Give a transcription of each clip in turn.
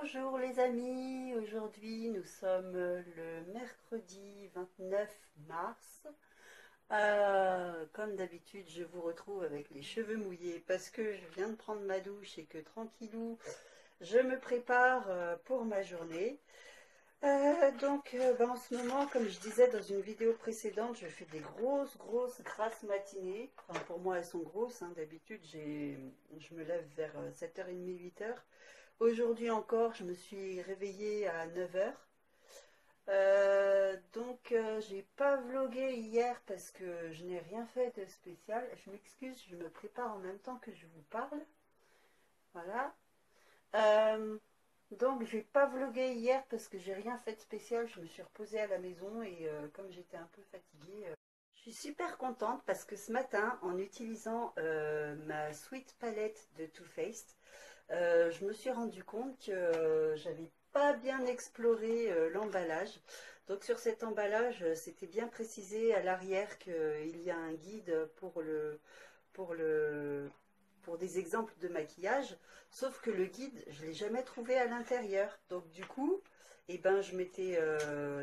Bonjour les amis, aujourd'hui nous sommes le mercredi 29 mars. Comme d'habitude je vous retrouve avec les cheveux mouillés parce que je viens de prendre ma douche et que tranquillou je me prépare pour ma journée. En ce moment, comme je disais dans une vidéo précédente, je fais des grosses grasses matinées. Enfin, pour moi elles sont grosses, hein. D'habitude je me lève vers 7h30, 8h. Aujourd'hui encore, je me suis réveillée à 9h. J'ai pas vlogué hier parce que je n'ai rien fait de spécial. Je m'excuse, je me prépare en même temps que je vous parle. Voilà. J'ai pas vlogué hier parce que j'ai rien fait de spécial. Je me suis reposée à la maison et comme j'étais un peu fatiguée, je suis super contente parce que ce matin, en utilisant ma Sweet Palette de Too Faced, je me suis rendu compte que j'avais pas bien exploré l'emballage. Donc sur cet emballage, c'était bien précisé à l'arrière qu'il y a un guide pour le, pour des exemples de maquillage. Sauf que le guide, je l'ai jamais trouvé à l'intérieur. Donc du coup, eh ben, je m'étais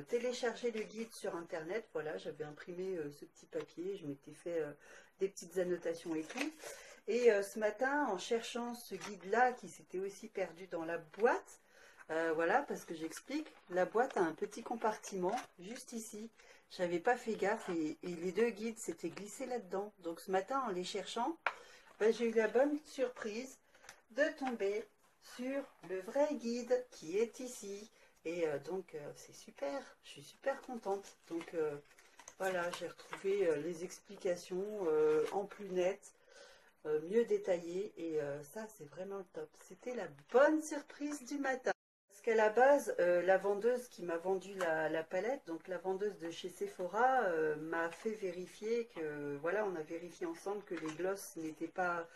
téléchargé le guide sur internet. Voilà, j'avais imprimé ce petit papier, je m'étais fait des petites annotations et tout. Et ce matin, en cherchant ce guide-là qui s'était aussi perdu dans la boîte, voilà, parce que j'explique, la boîte a un petit compartiment juste ici. J'avais pas fait gaffe et les deux guides s'étaient glissés là-dedans. Donc ce matin, en les cherchant, ben, j'ai eu la bonne surprise de tomber sur le vrai guide qui est ici. Et c'est super, je suis super contente. Voilà, j'ai retrouvé les explications en plus net. Mieux détaillé et ça c'est vraiment le top. C'était la bonne surprise du matin. Parce qu'à la base, la vendeuse qui m'a vendu la palette, donc la vendeuse de chez Sephora, m'a fait vérifier que, voilà, on a vérifié ensemble que les glosses n'étaient pas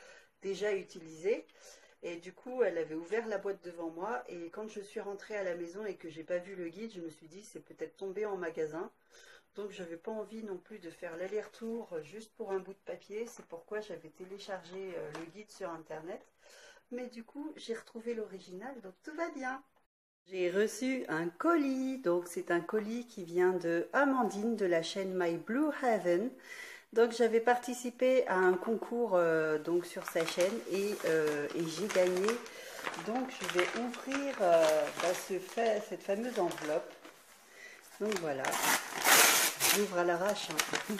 déjà utilisés. Et du coup, elle avait ouvert la boîte devant moi et quand je suis rentrée à la maison et que j'ai pas vu le guide, je me suis dit c'est peut-être tombé en magasin. Donc je n'avais pas envie non plus de faire l'aller-retour juste pour un bout de papier. C'est pourquoi j'avais téléchargé le guide sur internet. Mais du coup, j'ai retrouvé l'original, donc tout va bien. J'ai reçu un colis. Donc c'est un colis qui vient de Amandine de la chaîne My Blue Heaven. Donc j'avais participé à un concours donc sur sa chaîne et j'ai gagné. Donc je vais ouvrir cette fameuse enveloppe. Donc voilà. J'ouvre à l'arrache hein.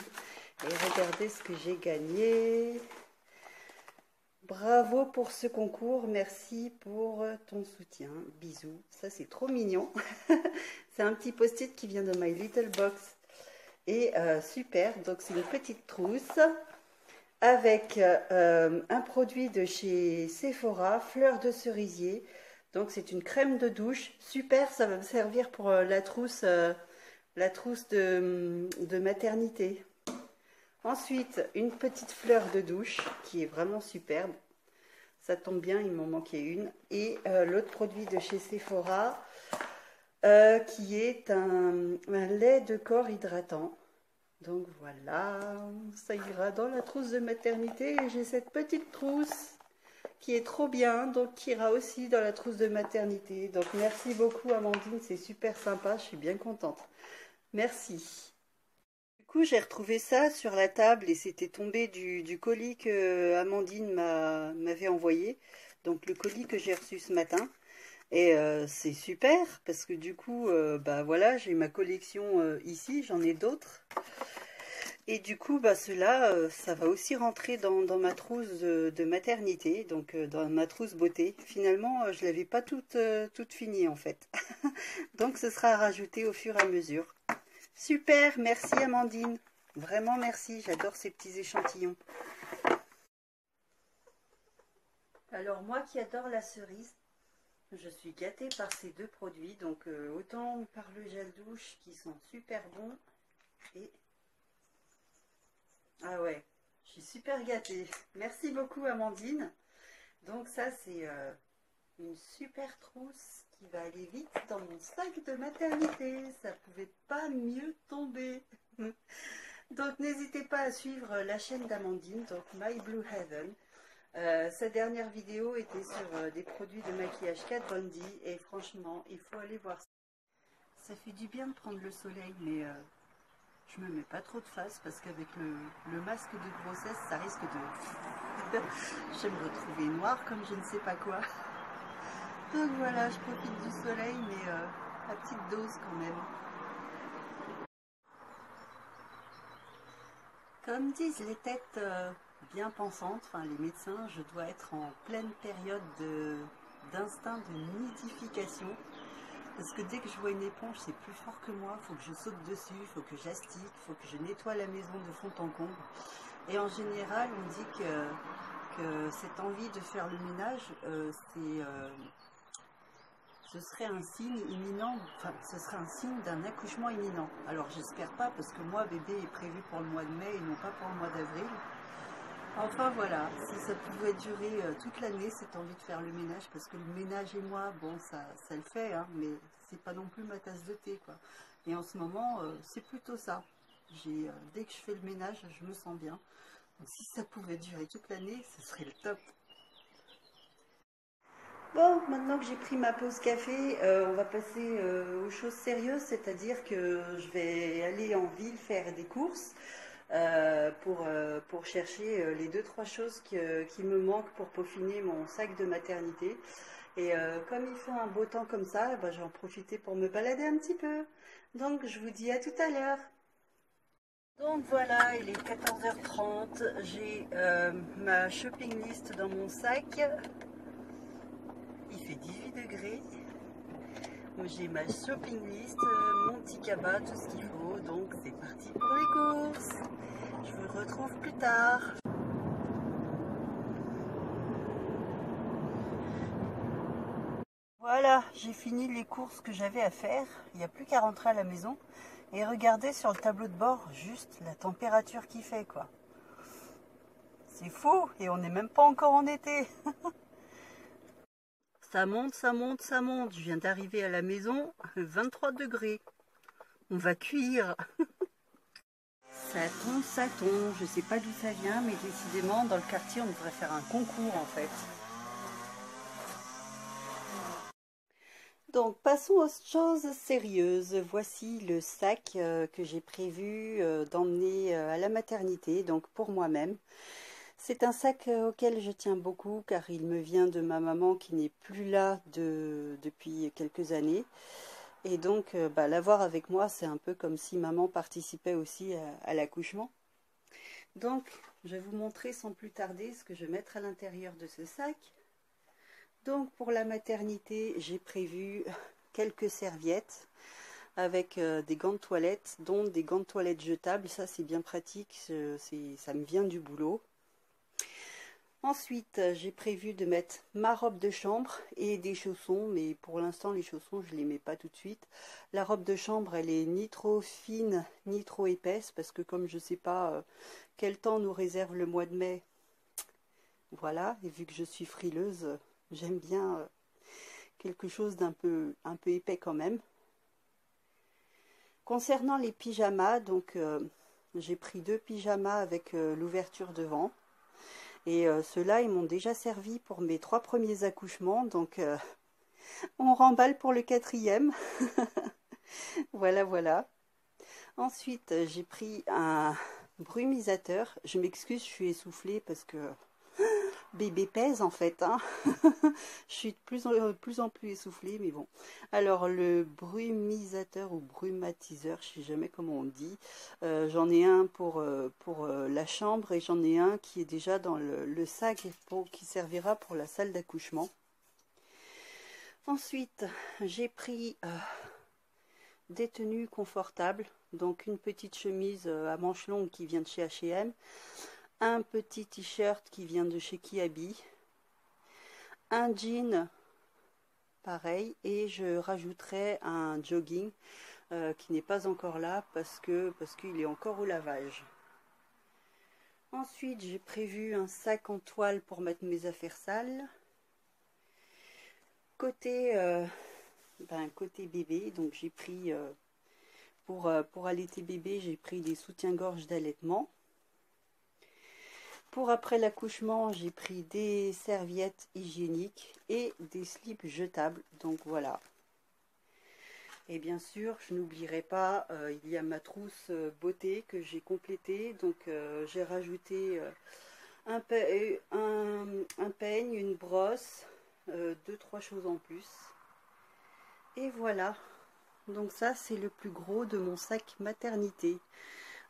Et regardez ce que j'ai gagné. Bravo pour ce concours, merci pour ton soutien, bisous. Ça c'est trop mignon. C'est un petit post-it qui vient de My Little Box et super. Donc c'est une petite trousse avec un produit de chez Sephora, fleur de cerisier. Donc c'est une crème de douche, super, ça va me servir pour la trousse de maternité. Ensuite, une petite fleur de douche qui est vraiment superbe. Ça tombe bien, il m'en manquait une. Et l'autre produit de chez Sephora qui est un lait de corps hydratant. Donc voilà, ça ira dans la trousse de maternité. Et j'ai cette petite trousse qui est trop bien, donc qui ira aussi dans la trousse de maternité. Donc merci beaucoup Amandine, c'est super sympa, je suis bien contente. Merci. Du coup, j'ai retrouvé ça sur la table et c'était tombé du colis que Amandine m'avait envoyé. Donc le colis que j'ai reçu ce matin. Et c'est super parce que du coup, bah voilà, j'ai ma collection ici, j'en ai d'autres. Et du coup, bah cela, ça va aussi rentrer dans ma trousse de maternité, donc dans ma trousse beauté. Finalement, je l'avais pas toute finie en fait. Donc ce sera rajouté au fur et à mesure. Super, merci Amandine. Vraiment merci, j'adore ces petits échantillons. Alors moi qui adore la cerise, je suis gâtée par ces deux produits. Donc autant par le gel douche qui sont super bons. Et ah ouais, je suis super gâtée. Merci beaucoup Amandine. Donc ça c'est une super trousse qui va aller vite dans mon sac de maternité. Ça pouvait pas mieux tomber. Donc n'hésitez pas à suivre la chaîne d'Amandine, donc My Blue Heaven. Sa dernière vidéo était sur des produits de maquillage Kat Von D et franchement, il faut aller voir ça. Ça fait du bien de prendre le soleil, mais je me mets pas trop de face parce qu'avec le masque de grossesse, ça risque de... je vais me retrouver noire comme je ne sais pas quoi. Donc voilà, je profite du soleil, mais à petite dose quand même. Comme disent les têtes bien pensantes, enfin les médecins, je dois être en pleine période d'instinct de nidification. Parce que dès que je vois une éponge, c'est plus fort que moi, il faut que je saute dessus, il faut que j'astique, il faut que je nettoie la maison de fond en comble. Et en général, on dit que cette envie de faire le ménage, ce serait un signe imminent, enfin, ce serait un signe d'un accouchement imminent. Alors j'espère pas, parce que moi, bébé est prévu pour le mois de mai et non pas pour le mois d'avril. Enfin voilà, si ça pouvait durer toute l'année, cette envie de faire le ménage, parce que le ménage et moi, bon, ça le fait, hein, mais c'est pas non plus ma tasse de thé, quoi. Et en ce moment, c'est plutôt ça. Dès que je fais le ménage, je me sens bien. Donc si ça pouvait durer toute l'année, ce serait le top. Bon, maintenant que j'ai pris ma pause café, on va passer aux choses sérieuses, c'est-à-dire que je vais aller en ville faire des courses pour chercher les deux trois choses qui me manquent pour peaufiner mon sac de maternité. Et comme il fait un beau temps comme ça, ben, je vais en profiter pour me balader un petit peu. Donc je vous dis à tout à l'heure. Donc voilà, il est 14h30, j'ai ma shopping list dans mon sac. Il fait 18 degrés. J'ai ma shopping list, mon petit cabas, tout ce qu'il faut. Donc c'est parti pour les courses. Je vous retrouve plus tard. Voilà, j'ai fini les courses que j'avais à faire. Il n'y a plus qu'à rentrer à la maison. Et regardez sur le tableau de bord juste la température qu'il fait, quoi. C'est fou, et on n'est même pas encore en été. Ça monte, ça monte, ça monte. Je viens d'arriver à la maison, 23 degrés. On va cuire. Ça tombe. Je sais pas d'où ça vient, mais décidément, dans le quartier, on devrait faire un concours, en fait. Donc, passons aux choses sérieuses. Voici le sac que j'ai prévu d'emmener à la maternité, donc pour moi-même. C'est un sac auquel je tiens beaucoup car il me vient de ma maman qui n'est plus là depuis quelques années. Et donc, l'avoir avec moi, c'est un peu comme si maman participait aussi à l'accouchement. Donc, je vais vous montrer sans plus tarder ce que je vais mettre à l'intérieur de ce sac. Donc, pour la maternité, j'ai prévu quelques serviettes avec des gants de toilette, dont des gants de toilette jetables. Ça, c'est bien pratique, ça me vient du boulot. Ensuite, j'ai prévu de mettre ma robe de chambre et des chaussons, mais pour l'instant, les chaussons, je ne les mets pas tout de suite. La robe de chambre, elle est ni trop fine, ni trop épaisse, parce que comme je ne sais pas quel temps nous réserve le mois de mai, voilà, et vu que je suis frileuse, j'aime bien quelque chose un peu épais quand même. Concernant les pyjamas, donc j'ai pris 2 pyjamas avec l'ouverture devant. Et ceux-là, ils m'ont déjà servi pour mes 3 premiers accouchements. Donc, on remballe pour le 4e. Voilà, voilà. Ensuite, j'ai pris un brumisateur. Je m'excuse, je suis essoufflée parce que bébé pèse en fait. Hein. Je suis de plus en plus essoufflée, mais bon. Alors, le brumisateur ou brumatiseur, je ne sais jamais comment on dit. J'en ai un pour la chambre et j'en ai un qui est déjà dans le sac qui servira pour la salle d'accouchement. Ensuite, j'ai pris des tenues confortables. Donc, une petite chemise à manches longues qui vient de chez H&M. Un petit t-shirt qui vient de chez Kiabi, un jean pareil, et je rajouterai un jogging qui n'est pas encore là parce qu'il est encore au lavage. Ensuite, j'ai prévu un sac en toile pour mettre mes affaires sales. Côté bébé, donc j'ai pris pour allaiter bébé, j'ai pris des soutiens-gorge d'allaitement. Pour après l'accouchement, j'ai pris des serviettes hygiéniques et des slips jetables. Donc voilà. Et bien sûr, je n'oublierai pas, il y a ma trousse beauté que j'ai complétée. Donc j'ai rajouté un peigne, une brosse, deux, trois choses en plus. Et voilà. Donc ça, c'est le plus gros de mon sac maternité.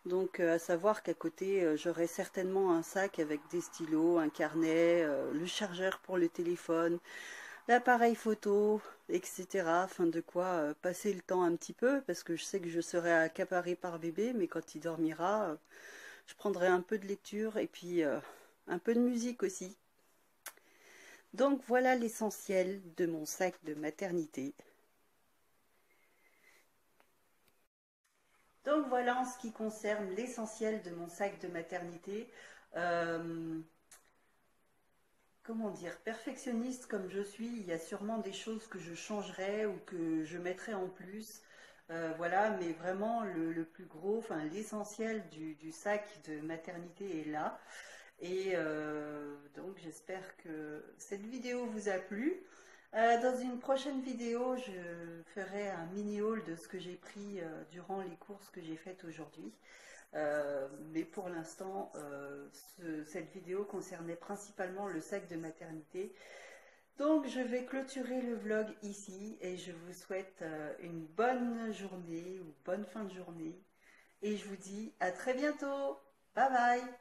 Donc à savoir qu'à côté, j'aurai certainement un sac avec des stylos, un carnet, le chargeur pour le téléphone, l'appareil photo, etc. Afin de quoi passer le temps un petit peu, parce que je sais que je serai accaparée par bébé, mais quand il dormira, je prendrai un peu de lecture et puis un peu de musique aussi. Donc voilà l'essentiel de mon sac de maternité. Donc voilà en ce qui concerne l'essentiel de mon sac de maternité. Euh, Comment dire, perfectionniste comme je suis, il y a sûrement des choses que je changerais ou que je mettrais en plus. Voilà, mais vraiment le plus gros, enfin l'essentiel du sac de maternité est là. Et donc j'espère que cette vidéo vous a plu. Dans une prochaine vidéo, je ferai un mini haul de ce que j'ai pris durant les courses que j'ai faites aujourd'hui. Mais pour l'instant, cette vidéo concernait principalement le sac de maternité. Donc je vais clôturer le vlog ici et je vous souhaite une bonne journée ou bonne fin de journée. Et je vous dis à très bientôt. Bye bye.